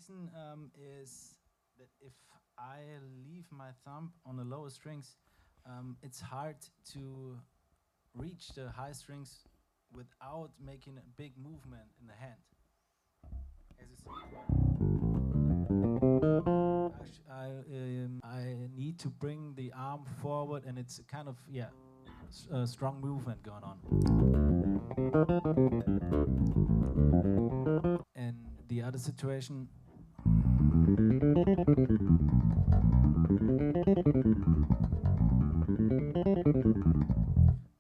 reason is that if I leave my thumb on the lower strings, it's hard to reach the high strings without making a big movement in the hand. As you see, I need to bring the arm forward, and it's kind of strong movement going on. And the other situation.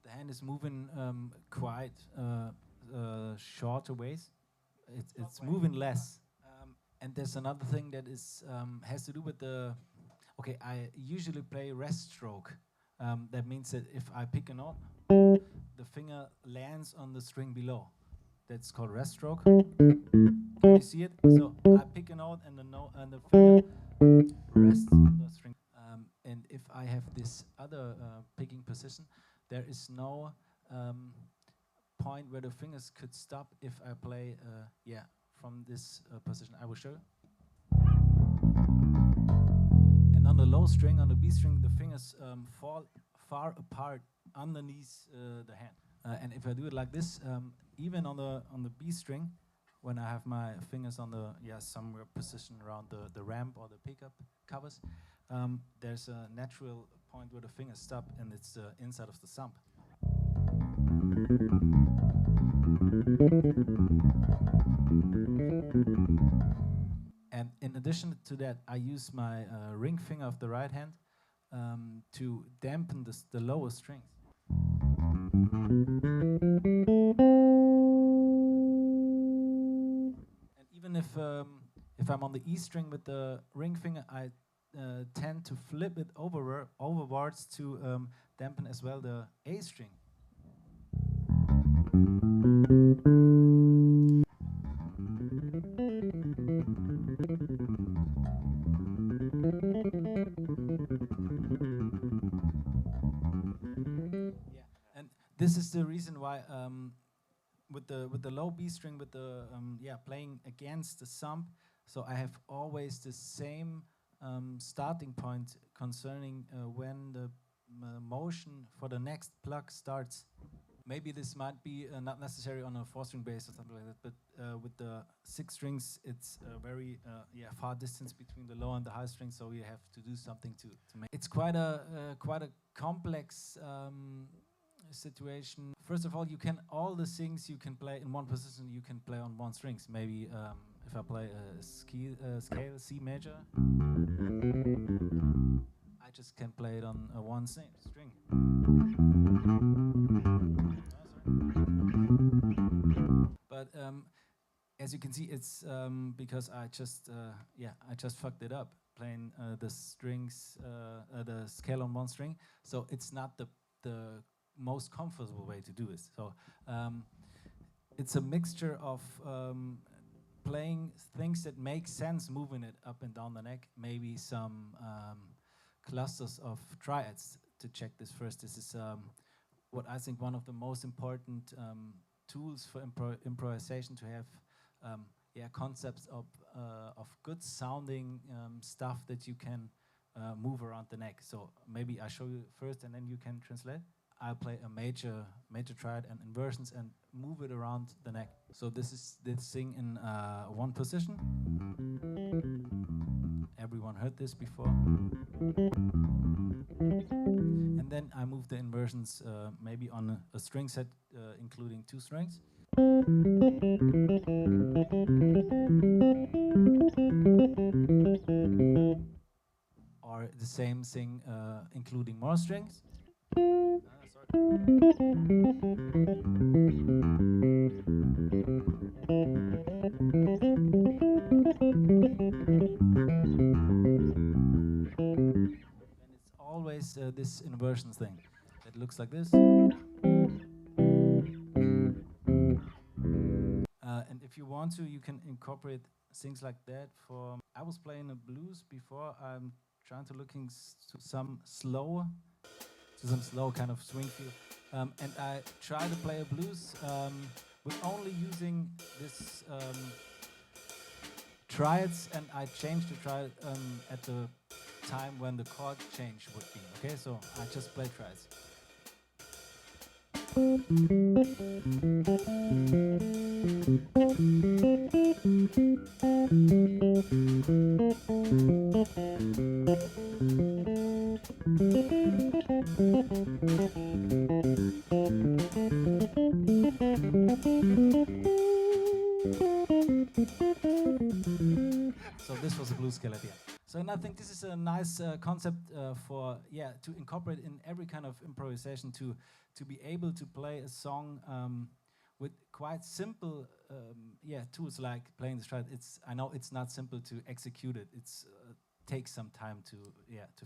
The hand is moving quite shorter ways. It's moving less. And there's another thing that is has to do with the. Okay, I usually play rest stroke. That means that if I pick a note, the finger lands on the string below. That's called rest stroke. Can you see it? So I pick a note and the finger rests on the string. And if I have this other picking position, there is no point where the fingers could stop if I play from this position. I will show you. And on the low string, on the B string, the fingers fall far apart underneath the hand. And if I do it like this, even on the B string, when I have my fingers on the somewhere position around the ramp or the pickup covers, there's a natural point where the fingers stop, and it's the inside of the thumb. And in addition to that, I use my ring finger of the right hand to dampen the lower strings. And even if I'm on the E string with the ring finger, I tend to flip it overwards to dampen as well the A string. This is the reason why with the low B string, with the playing against the thumb, so I have always the same starting point concerning when the motion for the next pluck starts. Maybe this might be not necessary on a 4-string bass or something like that, but with the 6 strings, it's a very far distance between the low and the high string, so you have to do something to make. It's quite a complex situation. First of all, all the things you can play in one position, you can play on one strings. Maybe if I play a scale C major, I just can play it on one string. But as you can see, it's because I just fucked it up playing the strings, the scale on one string. So it's not the most comfortable way to do this. So it's a mixture of playing things that make sense, moving it up and down the neck, maybe some clusters of triads to check this first. This is what I think one of the most important tools for improvisation, to have concepts of good sounding stuff that you can move around the neck. So maybe I show you first and then you can translate. I'll play a major triad and inversions and move it around the neck. So this is this thing in one position. Everyone heard this before. And then I move the inversions maybe on a string set including 2 strings. Or the same thing including more strings. And it's always this inversion thing that looks like this. And if you want to, you can incorporate things like that. I was playing a blues before. I'm trying to looking to some slow kind of swing feel. And I try to play a blues with only using this triads, and I changed the triad at the time when the chord change would be. Okay, so I just play triads. So this was a blues scale at the end. So and I think this is a nice concept for to incorporate in every kind of improvisation to be able to play a song with quite simple tools like playing the stride. I know it's not simple to execute it. It's takes some time to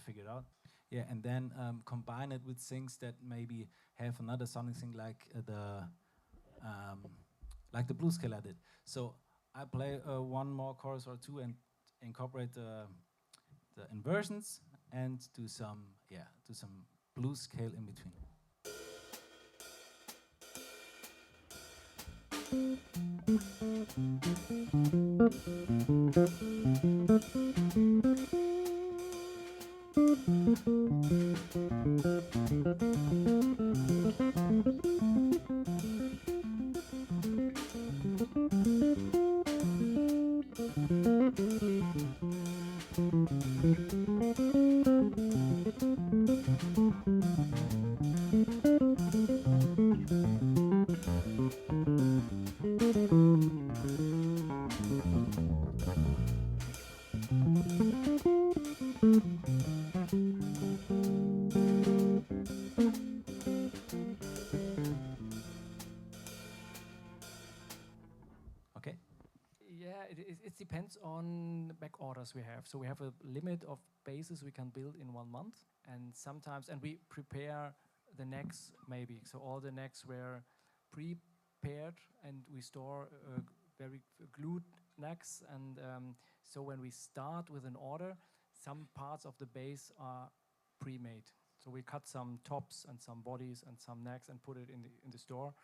figure it out. Yeah, and then combine it with things that maybe have another sonic thing like the blues scale I did. So I play one more chorus or two and incorporate the inversions and do some blues scale in between. Okay. Yeah, it depends on back orders we have. So we have a limit of bases we can build in 1 month, and we prepare the necks maybe. So all the necks were prepared, and we store very glued necks. And so when we start with an order, some parts of the base are pre-made. So we cut some tops and some bodies and some necks and put it in the store.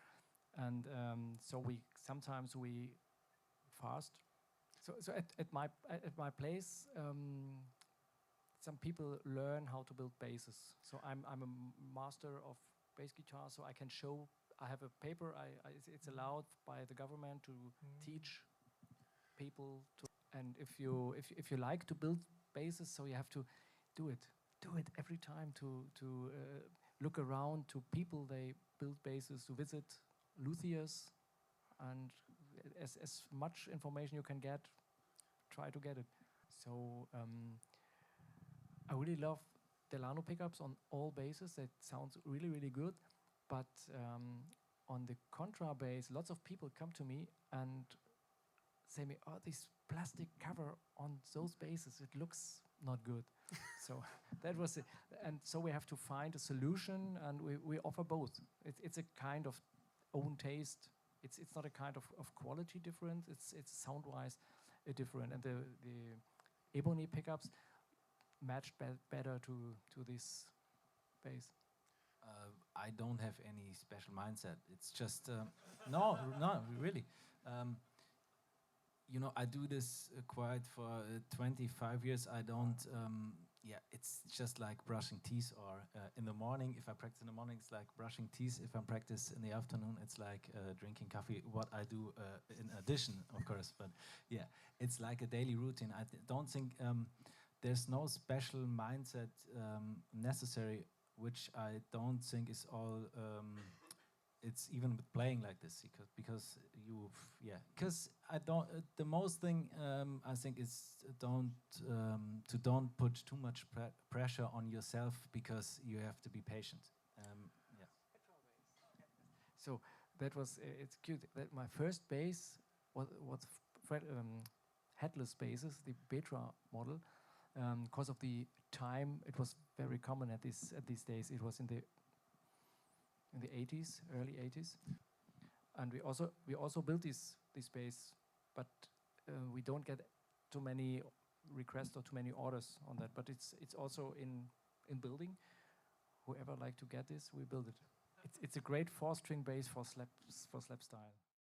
And so sometimes we fast. So at my place, some people learn how to build basses. So I'm a master of bass guitar, so I can show. I have a paper. It's allowed by the government to teach people to. And if you like to build basses, so you have to do it every time to look around to people they build basses, to visit luthiers, and as much information you can get, try to get it. So I really love Delano pickups on all basses. That sounds really, really good. But on the contra bass, lots of people come to me and say me, "Oh, this plastic cover on those basses, it looks not good." So that was it. And so we have to find a solution, and we offer both. It's a kind of own taste. It's not a kind of quality difference. It's sound-wise different. And the ebony pickups matched better to this bass. I don't have any special mindset. It's just no, really. I do this quite for 25 years. I don't. It's just like brushing teeth, or in the morning. If I practice in the morning, it's like brushing teeth. If I practice in the afternoon, it's like drinking coffee. What I do in addition, of course. But yeah, it's like a daily routine. I don't think there's no special mindset necessary, which I don't think is all. It's even with playing like this, because I don't. The most thing I think is don't put too much pressure on yourself, because you have to be patient. So that was it's cute. That my first bass was headless basses, the Petra model, because of the time. It was very common at these days. It was in the 80s, early 80s, and we also built this bass, but we don't get too many requests or too many orders on that. But it's also in building. Whoever like to get this, we build it. It's a great 4-string bass for slap style.